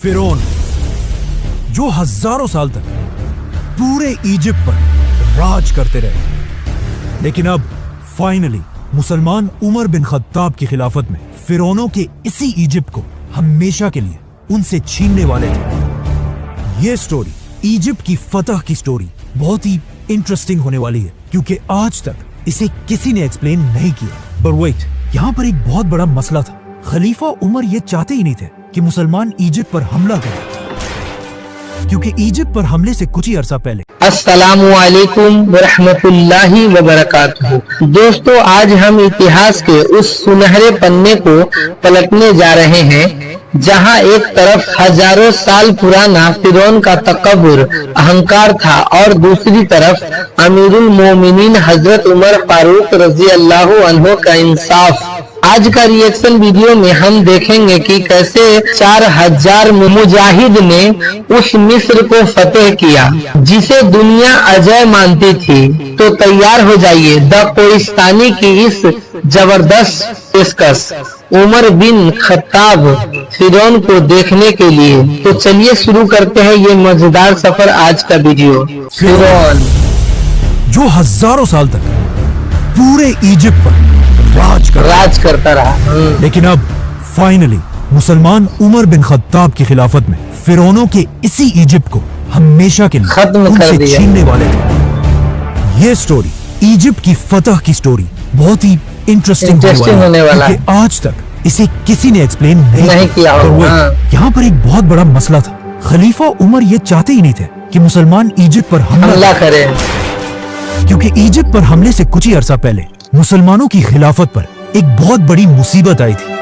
फिरौन जो हजारों साल तक पूरे इजिप्ट पर राज करते रहे, लेकिन अब फाइनली मुसलमान उमर बिन खत्ताब की खिलाफत में फिरौनों के इसी इजिप्ट को हमेशा के लिए उनसे छीनने वाले थे। ये स्टोरी इजिप्ट की फतह की स्टोरी बहुत ही इंटरेस्टिंग होने वाली है, क्योंकि आज तक इसे किसी ने एक्सप्लेन नहीं किया। पर वेट, यहाँ पर एक बहुत बड़ा मसला था। खलीफा उमर ये चाहते ही नहीं थे कि मुसलमान इजिप्ट पर हमला करें, क्योंकि इजिप्ट पर हमले से कुछ ही अरसा पहले अस्सलामु अलैकुम वरहमतुल्लाहि वबरकातुहू। दोस्तों, आज हम इतिहास के उस सुनहरे पन्ने को पलटने जा रहे हैं जहां एक तरफ हजारों साल पुराना फिरौन का तकब्बुर, अहंकार था और दूसरी तरफ अमीरुल मोमिनीन हजरत उमर फारूक रजी अल्लाह अन्हु का इंसाफ। आज का रिएक्शन वीडियो में हम देखेंगे कि कैसे 4000 मुजाहिद ने उस मिस्र को फतेह किया जिसे दुनिया अजय मानती थी। तो तैयार हो जाइए द कोहिस्तानी की इस जबरदस्त पेशकश उमर बिन खत्ताब फिरौन को देखने के लिए। तो चलिए शुरू करते हैं ये मजेदार सफर आज का वीडियो। फिरौन जो हजारों साल तक पूरे इजिप्ट पर राज करता रहा, लेकिन अब फाइनली मुसलमान उमर बिन खत्ताब की खिलाफत में फिरौनों के इसी इजिप्ट को हमेशा के लिए खत्म कर दिया, छीनने वाले थे। ये स्टोरी इजिप्ट की फतह की स्टोरी बहुत ही इंटरेस्टिंग होने वाला है, क्योंकि आज तक इसे किसी ने एक्सप्लेन नहीं किया। यहाँ पर एक बहुत बड़ा मसला था। खलीफा उमर ये चाहते ही नहीं थे कि मुसलमान इजिप्ट पर हमला करें, क्योंकि इजिप्ट पर हमले से कुछ ही अरसा पहले मुसलमानों की खिलाफत पर एक बहुत बड़ी मुसीबत आई थी।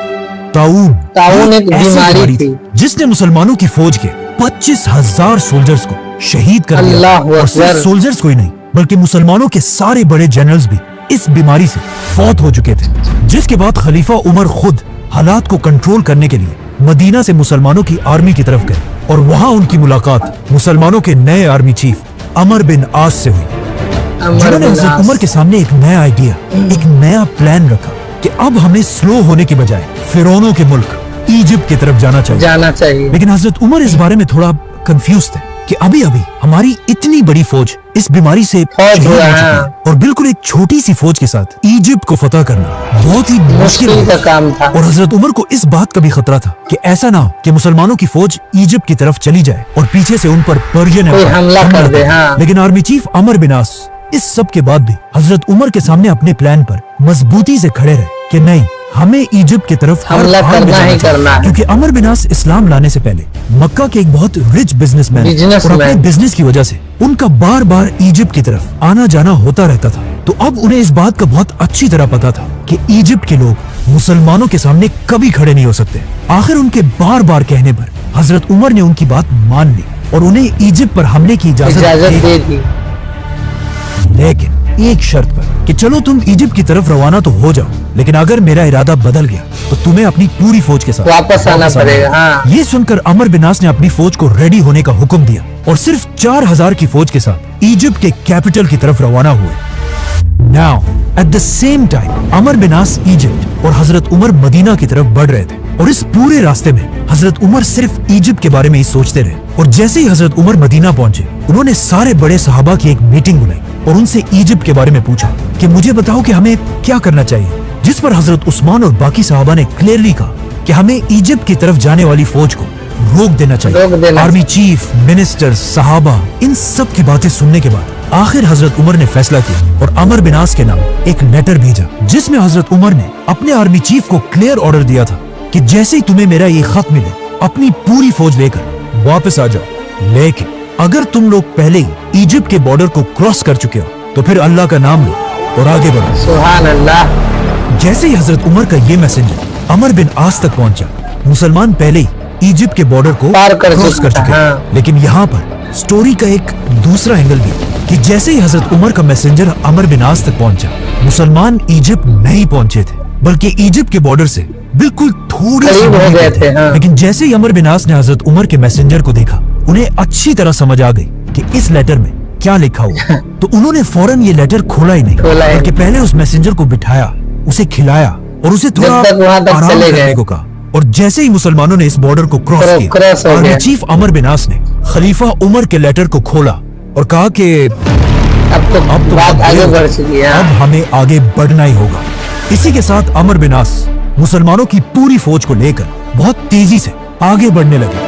ताऊन एक बीमारी थी जिसने मुसलमानों की फौज के 25,000 सोल्जर्स को शहीद कर दिया। और सिर्फ सोल्जर्स को ही नहीं, बल्कि मुसलमानों के सारे बड़े जनरल्स भी इस बीमारी से फौत हो चुके थे। जिसके बाद खलीफा उमर खुद हालात को कंट्रोल करने के लिए मदीना से मुसलमानों की आर्मी की तरफ गए, और वहां उनकी मुलाकात मुसलमानों के नए आर्मी चीफ अमर बिन आस से हुई, जिन्होंने हजरत उमर के सामने एक नया आइडिया, एक नया प्लान रखा कि अब हमें स्लो होने के बजाय फिरौनों के मुल्क इजिप्ट की तरफ जाना चाहिए। लेकिन हजरत उमर इस बारे में थोड़ा कंफ्यूज थे कि अभी हमारी इतनी बड़ी फौज इस बीमारी से शहीद हो चुकी है, और बिल्कुल एक छोटी सी फौज के साथ इजिप्ट को फतह करना बहुत ही मुश्किल का काम था। और हजरत उमर को इस बात का भी खतरा था कि ऐसा ना हो कि मुसलमानों की फौज इजिप्ट की तरफ चली जाए और पीछे से उन पर पर्शियन हमला कर दे। लेकिन आर्मी चीफ अमर बिन आस इस सब के बाद भी हजरत उमर के सामने अपने प्लान पर मजबूती से खड़े रहे कि नहीं, हमें इजिप्ट की तरफ हमला करना ही करना है। क्योंकि अमर बिन आस इस्लाम लाने से पहले मक्का के एक बहुत रिच बिजनेसमैन और अपने बिजनेस की वजह से उनका बार बार इजिप्ट की तरफ आना जाना होता रहता था। तो अब उन्हें इस बात का बहुत अच्छी तरह पता था कि इजिप्ट के लोग मुसलमानों के सामने कभी खड़े नहीं हो सकते। आखिर उनके बार बार कहने पर हजरत उमर ने उनकी बात मान ली और उन्हें इजिप्ट पर हमले की इजाजत दे दी, लेकिन एक शर्त पर कि चलो तुम इजिप्ट की तरफ रवाना तो हो जाओ, लेकिन अगर मेरा इरादा बदल गया तो तुम्हें अपनी पूरी फौज के साथ वापस आना पड़ेगा। ये सुनकर अमर बिन आस ने अपनी फौज को रेडी होने का हुक्म दिया और सिर्फ 4000 की फौज के साथ इजिप्ट के कैपिटल की तरफ रवाना हुए। Now at the same time Amr bin As Egypt और हजरत उमर मदीना की तरफ बढ़ रहे थे, और इस पूरे रास्ते में हजरत उमर सिर्फ इजिप्ट के बारे में ही सोचते रहे। और जैसे ही हजरत उमर मदीना पहुंचे, उन्होंने सारे बड़े सहाबा की एक मीटिंग बुलाई और उनसे इजिप्ट के बारे में पूछा कि मुझे बताओ कि हमें क्या करना चाहिए। जिस पर हजरत उस्मान और बाकी सहाबा ने क्लियरली कहा कि हमें इजिप्ट की तरफ जाने वाली फौज को रोक देना चाहिए। आर्मी चीफ, मिनिस्टर, सहाबा, इन सब की बातें सुनने के बाद आखिर हजरत उमर ने फैसला किया और अमर बिन आस के नाम एक लेटर भेजा, जिसमें हजरत उमर ने अपने आर्मी चीफ को क्लियर ऑर्डर दिया था कि जैसे ही तुम्हें मेरा ये खत मिले, अपनी पूरी फौज लेकर वापस आ जाओ। लेकिन अगर तुम लोग पहले ही इजिप्ट के बॉर्डर को क्रॉस कर चुके हो तो फिर अल्लाह का नाम लो और आगे बढ़ो। सुभान अल्लाह। जैसे ही हजरत उमर का ये मैसेंजर अमर बिन आस तक पहुंचा, मुसलमान पहले ही इजिप्ट के बॉर्डर को क्रॉस कर चुके हैं। लेकिन यहाँ पर स्टोरी का एक दूसरा एंगल भी कि जैसे ही हजरत उमर का मैसेंजर अमर बिन आस तक पहुंचा, मुसलमान इजिप्ट नहीं पहुंचे थे, बल्कि इजिप्ट के बॉर्डर से बिल्कुल थोड़ी सी हो गए थे। लेकिन जैसे ही अमर बिन आस ने हजरत उमर के मैसेंजर को देखा, उन्हें अच्छी तरह समझ आ गई कि इस लेटर में क्या लिखा हुआ। तो उन्होंने फौरन ये लेटर खोला ही नहीं, बल्कि पहले उस मैसेंजर को बिठाया, उसे खिलाया और उसे थोड़ा आराम करने को कहा। और जैसे ही मुसलमानों ने इस बॉर्डर को क्रॉस किया, आर्मी चीफ अमर बिन आस ने खलीफा उमर के लेटर को खोला और कहा कि अब तो बात आगे बढ़ चुकी है, अब हमें आगे बढ़ना ही होगा। इसी के साथ अमर बिन आस मुसलमानों की पूरी फौज को लेकर बहुत तेजी से आगे बढ़ने लगे।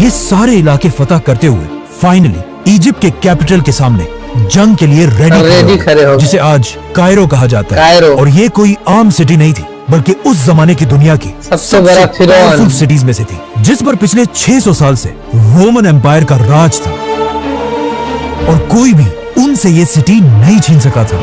ये सारे इलाके फतह करते हुए फाइनली इजिप्ट के कैपिटल के सामने जंग के लिए रेडी खड़े हो, जिसे आज कायरो कहा जाता है। और ये कोई आम सिटी नहीं थी, बल्कि उस जमाने की दुनिया की सबसे पावरफुल सिटीज में से थी, जिस पर पिछले 600 साल से रोमन एम्पायर का राज था और कोई भी उनसे ये सिटी नहीं छीन सका था।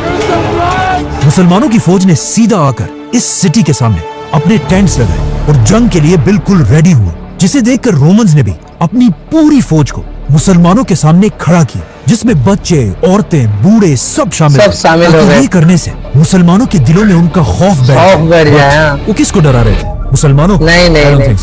मुसलमानों की फौज ने सीधा आकर इस सिटी के सामने अपने टेंट्स लगाए और जंग के लिए बिल्कुल रेडी हुए, जिसे देखकर रोमन्स ने भी अपनी पूरी फौज को मुसलमानों के सामने खड़ा किया, जिसमें बच्चे, औरतें, बूढ़े सब शामिल हो गए। ये करने से मुसलमानों के दिलों में उनका खौफ बैठ गया। वो किसको डरा रहे थे? मुसलमानों को? नहीं।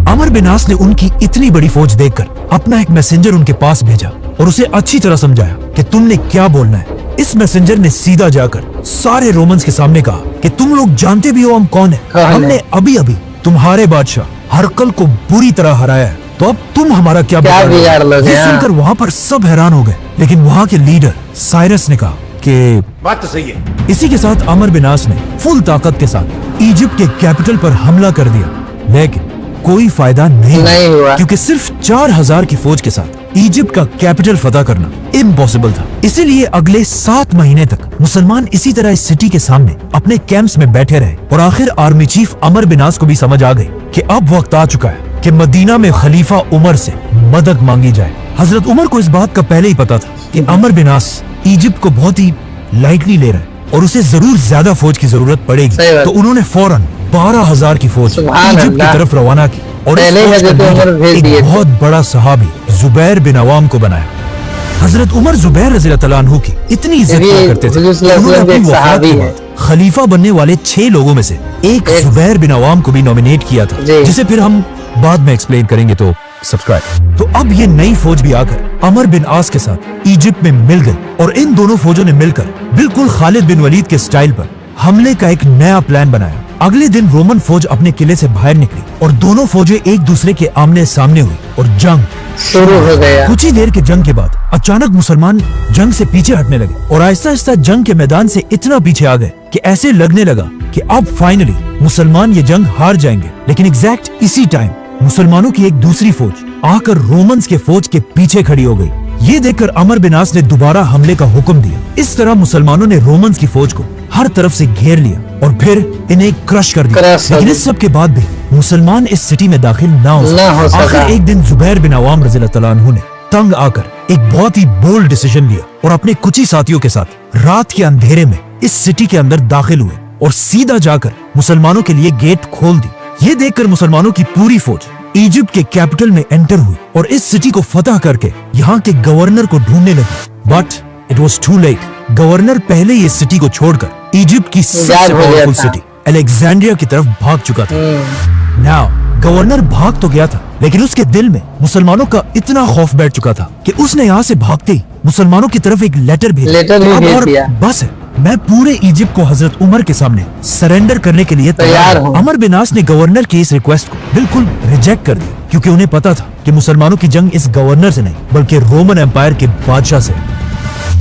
अमर बिन आस ने उनकी इतनी बड़ी फौज देखकर अपना एक मैसेंजर उनके पास भेजा और उसे अच्छी तरह समझाया कि तुमने क्या बोलना है। इस मैसेंजर ने सीधा जाकर सारे रोमन्स के सामने कहा कि तुम लोग जानते भी हो हम कौन है। हमने अभी अभी तुम्हारे बादशाह हरकल को बुरी तरह हराया है, तो अब तुम हमारा क्या बिगाड़ लोगे? ये सुनकर वहाँ पर सब हैरान हो गए, लेकिन वहाँ के लीडर साइरस ने कहा कि बात तो सही है। इसी के साथ अमर बिन आस ने फुल ताकत के साथ इजिप्ट के कैपिटल पर हमला कर दिया, लेकिन कोई फायदा नहीं हुआ, क्योंकि सिर्फ 4000 की फौज के साथ इजिप्ट का कैपिटल फतह करना इम्पॉसिबल था। इसीलिए अगले 7 महीने तक मुसलमान इसी तरह इस सिटी के सामने अपने कैंप्स में बैठे रहे और आखिर आर्मी चीफ अमर बिन आस को भी समझ आ गई कि अब वक्त आ चुका है कि मदीना में खलीफा उमर से मदद मांगी जाए। हजरत उमर को इस बात का पहले ही पता था कि अमर बिन आस इजिप्ट को बहुत ही लाइटली ले रहा है और उसे जरूर ज्यादा फौज की जरूरत पड़ेगी, तो उन्होंने फौरन 12,000 की फौज इजिप्ट की तरफ रवाना की और इस फौज का लीडर एक बहुत बड़ा सहाबी जुबैर बिन अवाम को बनाया। हजरत उमर जुबैर रज़ियल्लाहु अन्हु की इतनी इज्जत किया करते थे कि उन्होंने अपनी वफात के बाद खलीफा बनने वाले 6 लोगों में से एक जुबैर बिन अवाम को भी नॉमिनेट किया था, जिसे फिर हम बाद में एक्सप्लेन करेंगे, तो सब्सक्राइब। तो अब ये नई फौज भी आकर अमर बिन आस के साथ इजिप्ट में मिल गई और इन दोनों फौजों ने मिलकर बिल्कुल खालिद बिन वलीद के स्टाइल पर हमले का एक नया प्लान बनाया। अगले दिन रोमन फौज अपने किले से बाहर निकली और दोनों फौजें एक दूसरे के आमने सामने हुई और जंग शुरू हो गया। कुछ ही देर के जंग के बाद अचानक मुसलमान जंग से पीछे हटने लगे और आहिस्ता आहिस्ता जंग के मैदान से इतना पीछे आ गए कि ऐसे लगने लगा कि अब फाइनली मुसलमान ये जंग हार जाएंगे। लेकिन एग्जैक्ट इसी टाइम मुसलमानों की एक दूसरी फौज आकर रोमन्स के फौज के पीछे खड़ी हो गई। ये देखकर अमर बिन आस ने दोबारा हमले का हुक्म दिया। इस तरह मुसलमानों ने रोमन्स की फौज को हर तरफ से घेर लिया और फिर इन्हें क्रश कर दिया। लेकिन इस सब के बाद भी मुसलमान इस सिटी में दाखिल ना हो सका। आखिर एक दिन जुबैर बिन अवाम रज़ियल्लाहु अन्हु ने तंग आकर एक बहुत ही बोल्ड डिसीजन लिया और अपने कुछ ही साथियों के साथ रात के अंधेरे में इस सिटी के अंदर दाखिल हुए और सीधा जाकर मुसलमानों के लिए गेट खोल दी। ये देखकर मुसलमानों की पूरी फौज इजिप्ट के कैपिटल में एंटर हुई और इस सिटी को फतह करके यहाँ के गवर्नर को ढूंढने लगी। But it was too late. Governor पहले ही इस सिटी को छोड़कर इजिप्ट की सबसे पावरफुल सिटी अलेक्जेंड्रिया की तरफ भाग चुका था। नाउ गवर्नर भाग तो गया था, लेकिन उसके दिल में मुसलमानों का इतना खौफ बैठ चुका था कि उसने यहाँ से भागते ही मुसलमानों की तरफ एक लेटर भेजा। बस मैं पूरे इजिप्ट को हजरत उमर के सामने सरेंडर करने के लिए तैयार हूँ। अमर बिन आस ने गवर्नर की इस रिक्वेस्ट को बिल्कुल रिजेक्ट कर दिया, क्योंकि उन्हें पता था कि मुसलमानों की जंग इस गवर्नर से नहीं बल्कि रोमन एम्पायर के बादशाह से।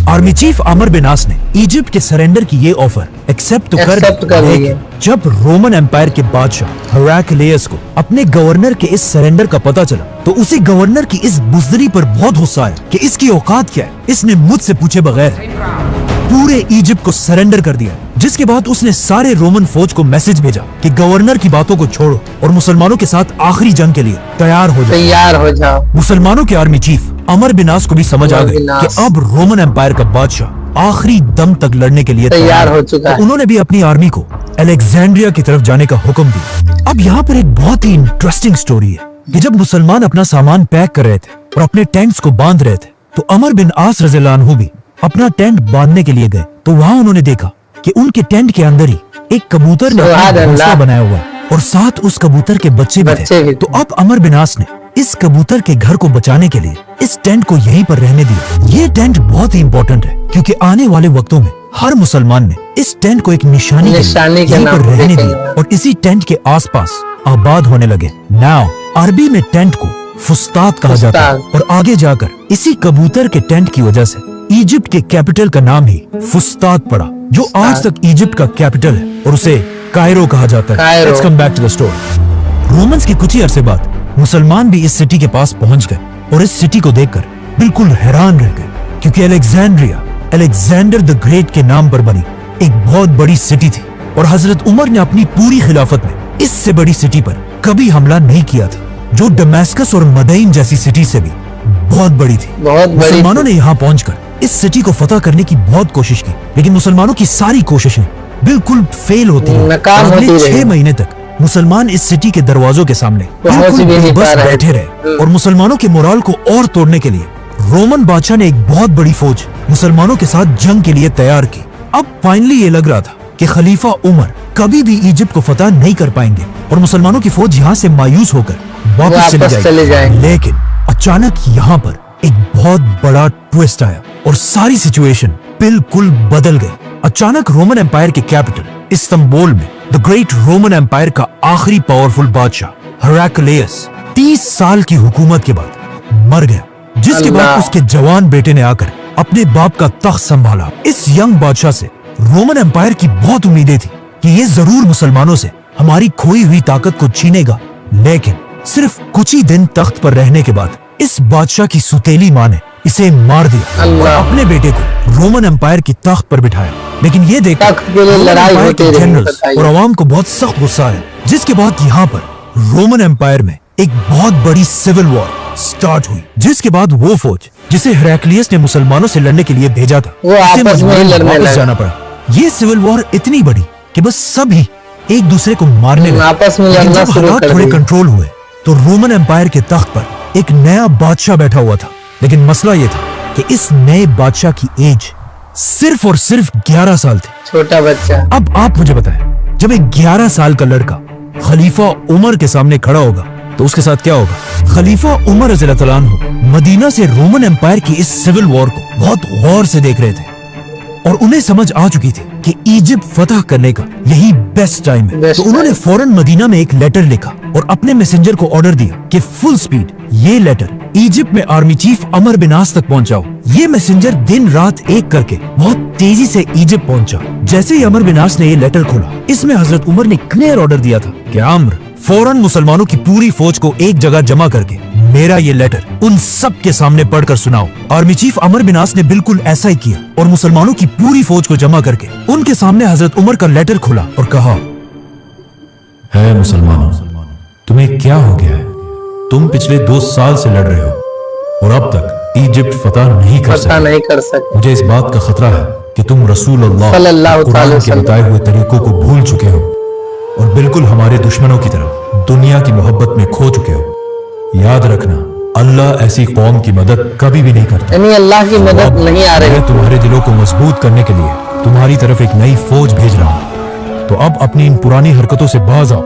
आर्मी चीफ अमर बिन आस ने इजिप्ट के सरेंडर की ये ऑफर एक्सेप्ट तो कर ली। जब रोमन एम्पायर के बादशाह हेराक्लियस को अपने गवर्नर के इस सरेंडर का पता चला, तो उसे गवर्नर की इस बुज़दिली पर बहुत गुस्सा आया कि इसकी औकात क्या है, इसने मुझसे पूछे बगैर पूरे इजिप्ट को सरेंडर कर दिया। जिसके बाद उसने सारे रोमन फौज को मैसेज भेजा कि गवर्नर की बातों को छोड़ो और मुसलमानों के साथ आखिरी जंग के लिए तैयार हो जाओ। मुसलमानों के आर्मी चीफ अमर बिन आस को भी समझ आ गई कि अब रोमन एम्पायर का बादशाह आखिरी दम तक लड़ने के लिए तैयार हो चुका है। तो उन्होंने भी अपनी आर्मी को अलेक्जेंड्रिया की तरफ जाने का हुक्म दिया। अब यहाँ पर एक बहुत ही इंटरेस्टिंग स्टोरी है कि जब मुसलमान अपना सामान पैक कर रहे थे और अपने टेंट्स को बांध रहे थे, तो अमर बिन आस रज़ियल्लाहु अन्हु भी अपना टेंट बांधने के लिए गए। तो वहाँ उन्होंने देखा कि उनके टेंट के अंदर ही एक कबूतर ने घोंसला बनाया हुआ है और साथ उस कबूतर के बच्चे भी थे। तो अब अमर बिन आस ने इस कबूतर के घर को बचाने के लिए इस टेंट को यहीं पर रहने दिया। ये टेंट बहुत ही इंपॉर्टेंट है, क्योंकि आने वाले वक्तों में हर मुसलमान ने इस टेंट को एक निशानी के नाम पर रहने दिया और इसी टेंट के आसपास आबाद होने लगे। नाउ अरबी में टेंट को फुस्ताद कहा जाता है और आगे जाकर इसी कबूतर के टेंट की वजह से इजिप्ट के कैपिटल का नाम ही फुस्ताद पड़ा, जो आज तक इजिप्ट का कैपिटल है और उसे कायरो कहा जाता है। Let's come back to the story. Romans के कुछ ही अरसे बाद मुसलमान भी इस सिटी के पास पहुंच गए और इस सिटी को देखकर बिल्कुल हैरान रह गए, क्योंकि अलेक्जेंड्रिया अलेक्जेंडर द ग्रेट के नाम पर बनी एक बहुत बड़ी सिटी थी और हजरत उमर ने अपनी पूरी खिलाफत में इससे बड़ी सिटी पर कभी हमला नहीं किया था, जो दमेस्कस और मदईन जैसी सिटी से भी बहुत बड़ी थी। मुसलमानों ने यहाँ पहुंचकर इस सिटी को फतह करने की बहुत कोशिश की, लेकिन मुसलमानों की सारी कोशिशें बिल्कुल फेल होती हैं। अगले 6 महीने तक मुसलमान इस सिटी के दरवाजों के सामने बिल्कुल बेबस बैठे रहे और मुसलमानों के मोराल को और तोड़ने के लिए रोमन बादशाह ने एक बहुत बड़ी फौज मुसलमानों के साथ जंग के लिए तैयार की। अब फाइनली ये लग रहा था कि खलीफा उमर कभी भी इजिप्ट को फतह नहीं कर पाएंगे और मुसलमानों की फौज यहाँ से मायूस होकर वापस चले जाएगी। लेकिन अचानक यहाँ पर एक बहुत बड़ा ट्विस्ट आया और सारी सिचुएशन बिल्कुल बदल गई। अचानक रोमन एम्पायर के कैपिटल इस्तांबुल में द ग्रेट रोमन एम्पायर का आखिरी पावरफुल बादशाह हेराक्लियस 30 साल की हुकूमत के बाद मर गया, जिसके बाद उसके जवान बेटे ने आकर अपने बाप का तख्त संभाला। इस यंग बादशाह से रोमन एम्पायर की बहुत उम्मीदें थी कि ये जरूर मुसलमानों से हमारी खोई हुई ताकत को छीनेगा, लेकिन सिर्फ कुछ ही दिन तख्त पर रहने के बाद इस बादशाह की सुतेली मां ने इसे मार दिया और अपने बेटे को रोमन एम्पायर की तख्त पर बिठाया। लेकिन ये देखकर लड़ाई होती रही जनरल्स और अवाम को बहुत सख्त गुस्सा आया, जिसके बाद यहाँ पर रोमन एम्पायर में एक बहुत बड़ी सिविल वॉर स्टार्ट हुई, जिसके बाद वो फौज जिसे हेराक्लियस ने मुसलमानों से लड़ने के लिए भेजा था उसे मजबूरन वापस जाना पड़ा। ये सिविल वॉर इतनी बड़ी कि बस सभी एक दूसरे को मारने लगे। जब हालात थोड़े कंट्रोल हुए तो रोमन एम्पायर के तख्त पर एक नया बादशाह बैठा हुआ था, लेकिन मसला ये था कि इस नए बादशाह की एज सिर्फ और सिर्फ 11 साल थी, छोटा बच्चा। अब आप मुझे बताएं, जब एक 11 साल का लड़का खलीफा उमर के सामने खड़ा होगा तो उसके साथ क्या होगा? खलीफा उमर रज़ियल्लाहु अन्हु मदीना से रोमन एम्पायर की इस सिविल वॉर को बहुत गौर से देख रहे थे और उन्हें समझ आ चुकी थी कि इजिप्ट फतह करने का यही बेस्ट टाइम है। तो उन्होंने फौरन मदीना में एक लेटर लिखा और अपने मैसेंजर को ऑर्डर दिया कि फुल स्पीड ये लेटर इजिप्ट में आर्मी चीफ अमर बिन आस तक पहुंचाओ। ये मैसेंजर दिन रात एक करके बहुत तेजी से इजिप्ट पहुंचा। जैसे ही अमर बिन आस ने ये लेटर खोला, इसमें हजरत उमर ने क्लियर ऑर्डर दिया था कि अम्र फौरन मुसलमानों की पूरी फौज को एक जगह जमा करके मेरा ये लेटर उन सब के सामने पढ़कर सुनाओ। आर्मी चीफ अमर बिन आस ने बिल्कुल ऐसा ही किया और मुसलमानों की पूरी फौज को जमा करके उनके सामने हजरत उमर का लेटर खोला और कहा, है मुसलमानों, तुम्हें क्या हो गया है? तुम पिछले 2 साल से लड़ रहे हो और अब तक इजिप्ट फतह नहीं कर सके। मुझे इस बात का खतरा है कि तुम रसूल अल्लाह कुरान के बताए हुए तरीकों को भूल चुके हो और बिल्कुल हमारे दुश्मनों की तरह दुनिया की मोहब्बत में खो चुके हो। याद रखना, अल्लाह ऐसी कौम की मदद कभी भी नहीं करता। यानी अल्लाह की मदद नहीं आ रही। मैं तुम्हारे दिलों को मजबूत करने के लिए तुम्हारी तरफ एक नई फौज भेज रहा हूँ, तो अब अपनी इन पुरानी हरकतों से बाज आओ,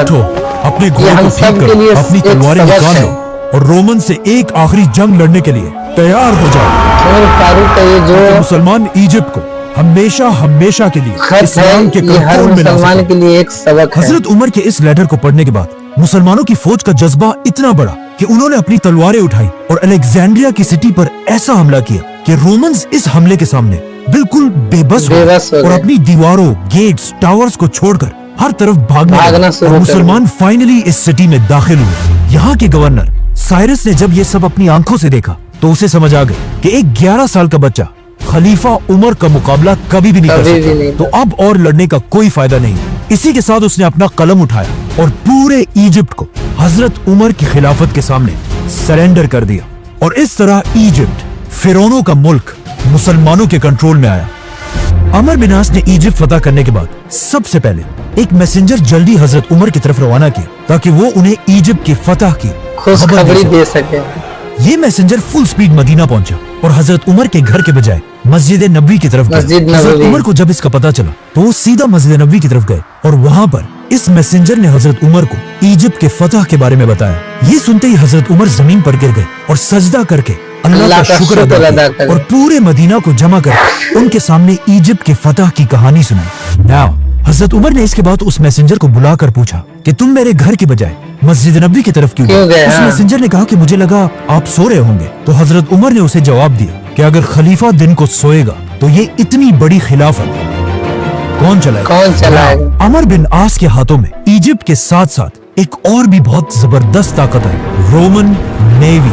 उठो, अपने घोड़ों को ठीक करो, अपनी तलवारें निकाल लो और रोमन से एक आखिरी जंग लड़ने के लिए तैयार हो जाओ। जो मुसलमान इजिप्ट को हमेशा हमेशा के लिए इस्लाम के कंट्रोल में ला सके। के लिए एक सबक है। हजरत उमर के इस लेटर को पढ़ने के बाद मुसलमानों की फौज का जज्बा इतना बड़ा कि उन्होंने अपनी तलवारें उठाई और अलेक्जेंड्रिया की सिटी पर ऐसा हमला किया कि रोमन्स इस हमले के सामने बिल्कुल बेबस हो और अपनी दीवारों, गेट्स, टावर्स को छोड़कर हर तरफ भागना और मुसलमान फाइनली इस सिटी में दाखिल हुए। यहाँ के गवर्नर साइरस ने जब ये सब अपनी आंखों से देखा तो उसे समझ आ गई कि एक 11 साल का बच्चा खलीफा उमर का मुकाबला कभी भी नहीं कर सकता, तो अब और लड़ने का कोई फायदा नहीं। इसी के साथ उसने अपना कलम उठाया और पूरे इजिप्ट को हजरत उमर की खिलाफत के सामने सरेंडर कर दिया और इस तरह इजिप्ट, फिरौनों का मुल्क, मुसलमानों के कंट्रोल में आया। अमर बिन आस ने इजिप्ट फतह करने के बाद सबसे पहले एक मैसेंजर जल्दी हजरत उमर की तरफ रवाना किया ताकि वो उन्हें इजिप्ट की फतह की खुशखबरी दे सके। ये मैसेंजर फुल स्पीड मदीना पहुंचा और हजरत उमर के घर के बजाय मस्जिद नबी की तरफ गए। हजरत उमर को जब इसका पता चला तो वो सीधा मस्जिद नबी की तरफ गए और वहाँ पर इस मैसेंजर ने हजरत उमर को इजिप्ट के फतह के बारे में बताया। ये सुनते ही हजरत उमर जमीन पर गिर गए और सजदा करके अल्लाह का शुक्र अदा किया और पूरे मदीना को जमा कर उनके सामने इजिप्ट के फतह की कहानी सुनाई। नाउ हजरत उमर ने इसके बाद उस मैसेंजर को बुलाकर पूछा कि तुम मेरे घर की बजाय मस्जिद नबी की तरफ क्यों गए? उस मैसेंजर ने कहा कि मुझे लगा आप सो रहे होंगे। तो हजरत उमर ने उसे जवाब दिया कि अगर खलीफा दिन को सोएगा तो ये इतनी बड़ी खिलाफत कौन चलाएगा? अमर बिन आस के हाथों में इजिप्ट के साथ साथ एक और भी बहुत जबरदस्त ताकत है, रोमन नेवी,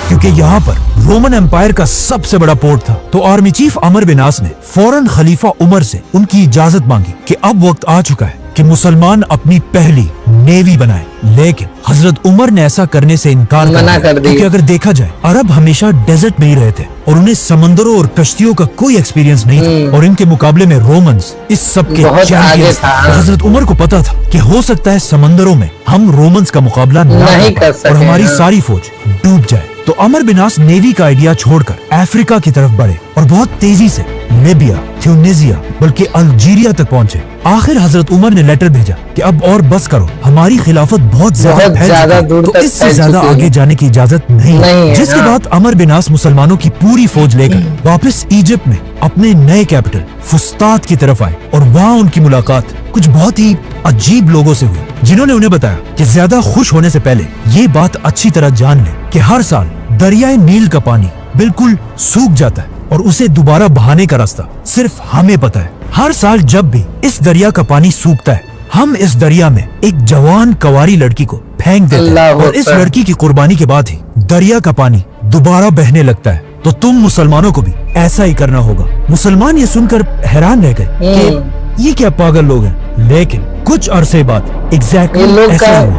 क्योंकि यहाँ पर रोमन एम्पायर का सबसे बड़ा पोर्ट था। तो आर्मी चीफ अमर बिन आस ने फौरन खलीफा उमर से उनकी इजाजत मांगी कि अब वक्त आ चुका है कि मुसलमान अपनी पहली नेवी बनाए। लेकिन हजरत उमर ने ऐसा करने से इनकार कर दिया, क्योंकि अगर देखा जाए अरब हमेशा डेजर्ट में ही रहे थे और उन्हें समंदरों और कश्तियों का कोई एक्सपीरियंस नहीं था, और इनके मुकाबले में रोमन्स इस सब के चैंपियंस थे। हजरत उमर को पता था कि हो सकता है समंदरों में हम रोमन्स का मुकाबला नहीं कर सके और हमारी सारी फौज डूब जाए। तो अमर बिन आस नेवी का आइडिया छोड़कर अफ्रीका की तरफ बढ़े और बहुत तेजी से लीबिया, ट्यूनीसिया बल्कि अल्जीरिया तक पहुंचे। आखिर हजरत उमर ने लेटर भेजा कि अब और बस करो, हमारी खिलाफत बहुत ज्यादा दूर तक इससे ज्यादा आगे जाने की इजाजत नहीं है। जिसके बाद अमर बिन आस मुसलमानों की पूरी फौज लेकर वापस इजिप्ट में अपने नए कैपिटल फुस्तात की तरफ आए और वहाँ उनकी मुलाकात कुछ बहुत ही अजीब लोगों से हुई, जिन्होंने उन्हें बताया कि ज्यादा खुश होने से पहले ये बात अच्छी तरह जान ले कि हर साल दरियाए नील का पानी बिल्कुल सूख जाता है और उसे दोबारा बहाने का रास्ता सिर्फ हमें पता है। हर साल जब भी इस दरिया का पानी सूखता है, हम इस दरिया में एक जवान कवारी लड़की को फेंक देते हैं और इस लड़की की कुर्बानी के बाद ही दरिया का पानी दोबारा बहने लगता है। तो तुम मुसलमानों को भी ऐसा ही करना होगा। मुसलमान ये सुनकर हैरान रह गए कि ये क्या पागल लोग हैं, लेकिन कुछ अरसे बाद एग्जैक्टली ऐसा हुआ,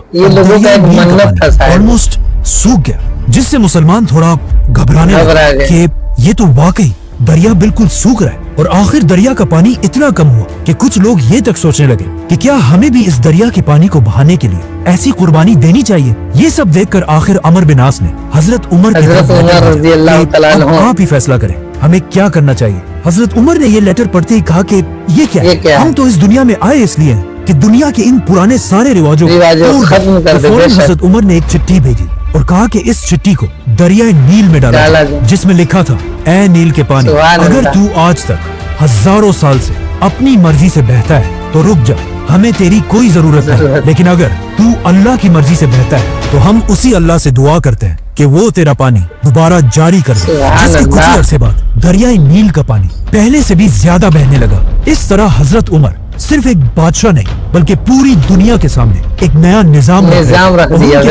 ऑलमोस्ट सूख गया, जिससे मुसलमान थोड़ा घबराने लगे कि ये तो वाकई दरिया बिल्कुल सूख रहा है। और आखिर दरिया का पानी इतना कम हुआ कि कुछ लोग ये तक सोचने लगे कि क्या हमें भी इस दरिया के पानी को बहाने के लिए ऐसी कुर्बानी देनी चाहिए। ये सब देखकर आखिर अमर बिन आस ने हजरत उमर की तरफ आप ही फैसला करें, हमें क्या करना चाहिए। हजरत उमर ने ये लेटर पढ़ते ही कहा कि ये क्या? हम तो इस दुनिया में आए इसलिए कि दुनिया के इन पुराने सारे रिवाजों को खत्म कर दे। हजरत उमर ने एक चिट्ठी भेजी और कहा कि इस चिट्ठी को दरिया नील में डाला, जिसमें लिखा था, ऐ नील के पानी, अगर तू आज तक हजारों साल से अपनी मर्जी से बहता है तो रुक जा, हमें तेरी कोई जरूरत नहीं। लेकिन अगर तू अल्लाह की मर्जी से बहता है तो हम उसी अल्लाह से दुआ करते हैं कि वो तेरा पानी दोबारा जारी कर दे। जिसके कुछ अरसे बाद दरियाए नील का पानी पहले से भी ज्यादा बहने लगा। इस तरह हजरत उमर सिर्फ एक बादशाह नहीं बल्कि पूरी दुनिया के सामने एक नया निजाम रख दिया।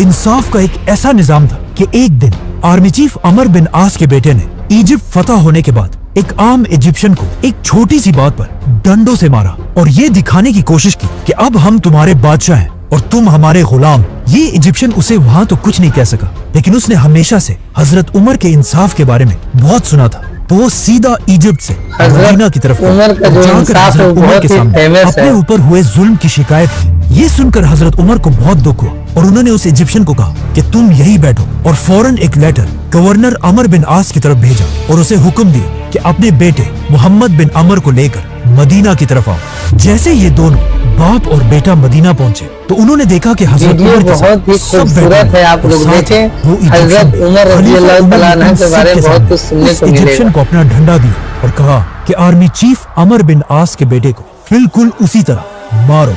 इंसाफ का एक ऐसा निजाम था कि एक दिन आर्मी चीफ अमर बिन आस के बेटे ने इजिप्ट फतह होने के बाद एक आम इजिप्शियन को एक छोटी सी बात पर डंडों से मारा और ये दिखाने की कोशिश की कि अब हम तुम्हारे बादशाह हैं और तुम हमारे गुलाम। ये इजिप्शियन उसे वहाँ तो कुछ नहीं कह सका, लेकिन उसने हमेशा से हजरत उमर के इंसाफ के बारे में बहुत सुना था। तो वो सीधा इजिप्ट से मदीना की तरफ जाकर हजरत उमर के सामने अपने ऊपर हुए जुल्म की शिकायत की। ये सुनकर हजरत उमर को बहुत दुख हुआ और उन्होंने उस इजिप्शियन को कहा कि तुम यही बैठो, और फौरन एक लेटर गवर्नर अमर बिन आस की तरफ भेजा और उसे हुक्म दिया कि अपने बेटे मोहम्मद बिन अमर को लेकर मदीना की तरफ आओ। जैसे ये दोनों बाप और बेटा मदीना पहुंचे तो उन्होंने देखा कि हजरत उमर बहुत ही खूबसूरत है। आप लोग देखें, हजरत उमर रज़ियल्लाहु तआला अन्हु के बारे में बहुत कुछ सुनने को मिलेगा। इजिप्शियन को अपना डंडा दिया और कहा कि आर्मी चीफ अमर बिन आस के बेटे को बिल्कुल उसी तरह मारो।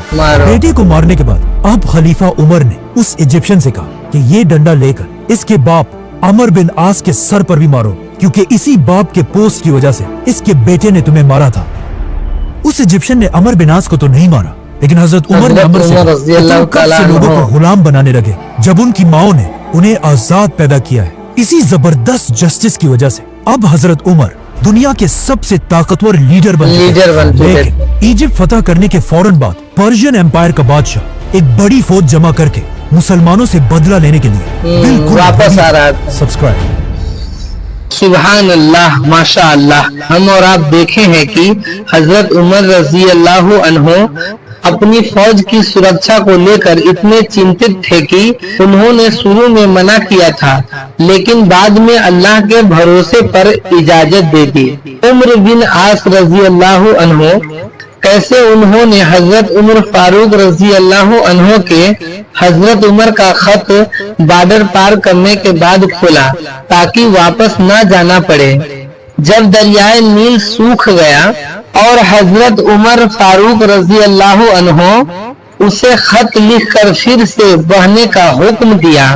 बेटे को मारने के बाद अब खलीफा उमर ने उस इजिप्शियन से कहा कि ये डंडा लेकर इसके बाप अमर बिन आस के सर पर भी मारो, क्योंकि इसी बाप के पोस्ट की वजह से इसके बेटे ने तुम्हें मारा था। उस इजिप्शियन ने अमर बिन आस को तो नहीं मारा, लेकिन हजरत उमर ने अमर से लोगों को गुलाम बनाने लगे जब उनकी माओ ने उन्हें आजाद पैदा किया है। इसी जबरदस्त जस्टिस की वजह से अब हजरत उमर दुनिया के सबसे ताकतवर लीडर बन चुके। इजिप्ट फतह करने के फौरन बाद पर्शियन एम्पायर का बादशाह एक बड़ी फौज जमा करके मुसलमानों से बदला लेने के लिए बिल्कुल वापस आ रहा है। सब्सक्राइब। सुभान अल्लाह, माशा अल्लाह। हम और आप देखे हैं कि हजरत उमर रज़ियल्लाहु अन्हु अपनी फौज की सुरक्षा को लेकर इतने चिंतित थे कि उन्होंने शुरू में मना किया था, लेकिन बाद में अल्लाह के भरोसे पर इजाजत दे दी। उमर बिन आस रज़ियल्लाहु अन्हु कैसे उन्होंने हजरत उमर फारूक रजी अल्लाह अन्हो के हजरत उमर का खत बॉर्डर पार करने के बाद खोला ताकि वापस न जाना पड़े। जब दरियाए नील सूख गया और हजरत उमर फारूक रजी अल्लाह अन्हो उसे खत लिखकर फिर से बहने का हुक्म दिया।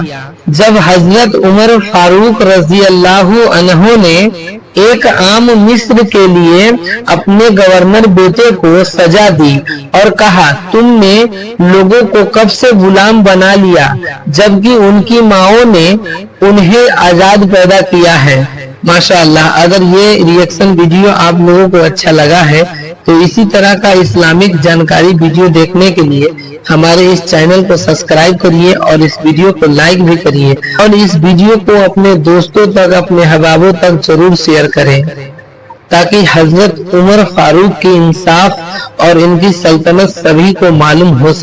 जब हजरत उमर फारूक रजी अल्लाह अन्हो ने एक आम मिस्र के लिए अपने गवर्नर बेटे को सजा दी और कहा, तुमने लोगों को कब से गुलाम बना लिया जबकि उनकी माओं ने उन्हें आजाद पैदा किया है। माशाअल्लाह, अगर ये रिएक्शन वीडियो आप लोगों को अच्छा लगा है तो इसी तरह का इस्लामिक जानकारी वीडियो देखने के लिए हमारे इस चैनल को सब्सक्राइब करिए और इस वीडियो को लाइक भी करिए और इस वीडियो को अपने दोस्तों तक, अपने अहबाबों तक जरूर शेयर करें ताकि हजरत उमर फारूक की इंसाफ और इनकी सल्तनत सभी को मालूम हो सके।